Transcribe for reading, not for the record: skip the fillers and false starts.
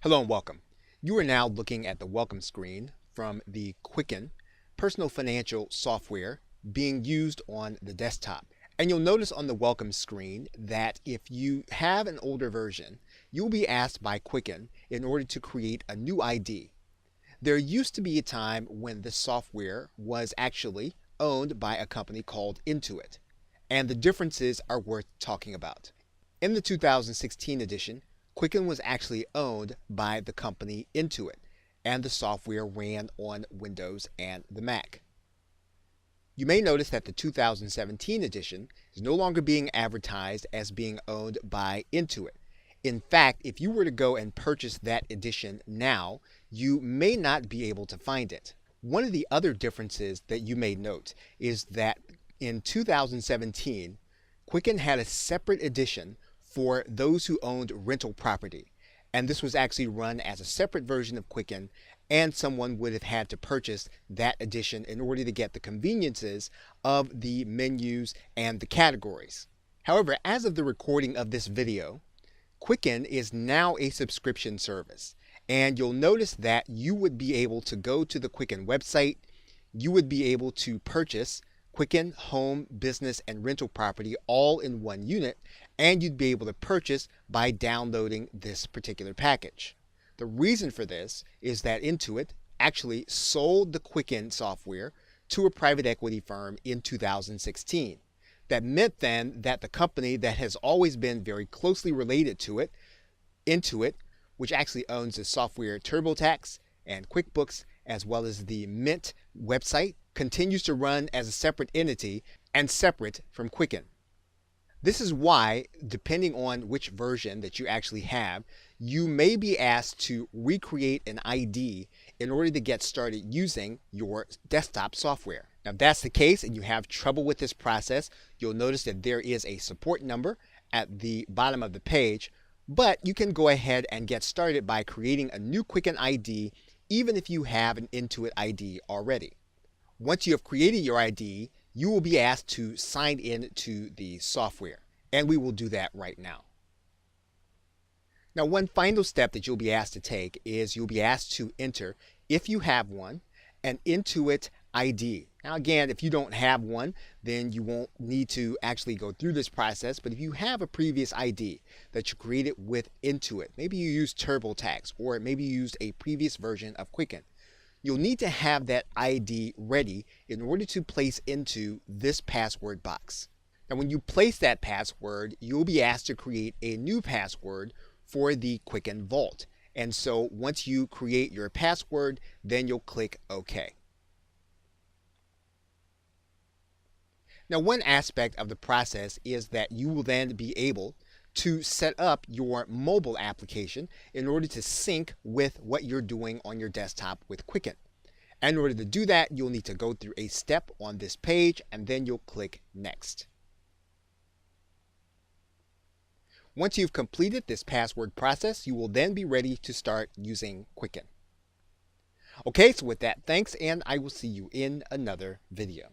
Hello and welcome. You are now looking at the welcome screen from the Quicken personal financial software being used on the desktop. And you'll notice on the welcome screen that if you have an older version, you'll be asked by Quicken in order to create a new ID. There used to be a time when this software was actually owned by a company called Intuit, and the differences are worth talking about. In the 2016 edition, Quicken was actually owned by the company Intuit, and the software ran on Windows and the Mac. You may notice that the 2017 edition is no longer being advertised as being owned by Intuit. In fact, if you were to go and purchase that edition now, you may not be able to find it. One of the other differences that you may note is that in 2017, Quicken had a separate edition for those who owned rental property. And this was actually run as a separate version of Quicken, and someone would have had to purchase that edition in order to get the conveniences of the menus and the categories. However, as of the recording of this video, Quicken is now a subscription service. And you'll notice that you would be able to go to the Quicken website, you would be able to purchase Quicken home, business, and rental property all in one unit, and you'd be able to purchase by downloading this particular package. The reason for this is that Intuit actually sold the Quicken software to a private equity firm in 2016. That meant then that the company that has always been very closely related to it, Intuit, which actually owns the software TurboTax and QuickBooks, as well as the Mint website, continues to run as a separate entity and separate from Quicken. This is why, depending on which version that you actually have, you may be asked to recreate an ID in order to get started using your desktop software. Now, if that's the case and you have trouble with this process, you'll notice that there is a support number at the bottom of the page, but you can go ahead and get started by creating a new Quicken ID even if you have an Intuit ID already. Once you have created your ID, you will be asked to sign in to the software, and we will do that right now. Now, one final step that you'll be asked to take is you'll be asked to enter, if you have one, an Intuit ID. Now, again, if you don't have one, then you won't need to actually go through this process. But if you have a previous ID that you created with Intuit, maybe you used TurboTax, or maybe you used a previous version of Quicken, you'll need to have that ID ready in order to place into this password box. Now, when you place that password, you'll be asked to create a new password for the Quicken Vault. And so once you create your password, then you'll click OK. Now, one aspect of the process is that you will then be able to set up your mobile application in order to sync with what you're doing on your desktop with Quicken. And in order to do that, you'll need to go through a step on this page, and then you'll click Next. Once you've completed this password process, you will then be ready to start using Quicken. Okay, so with that, thanks, and I will see you in another video.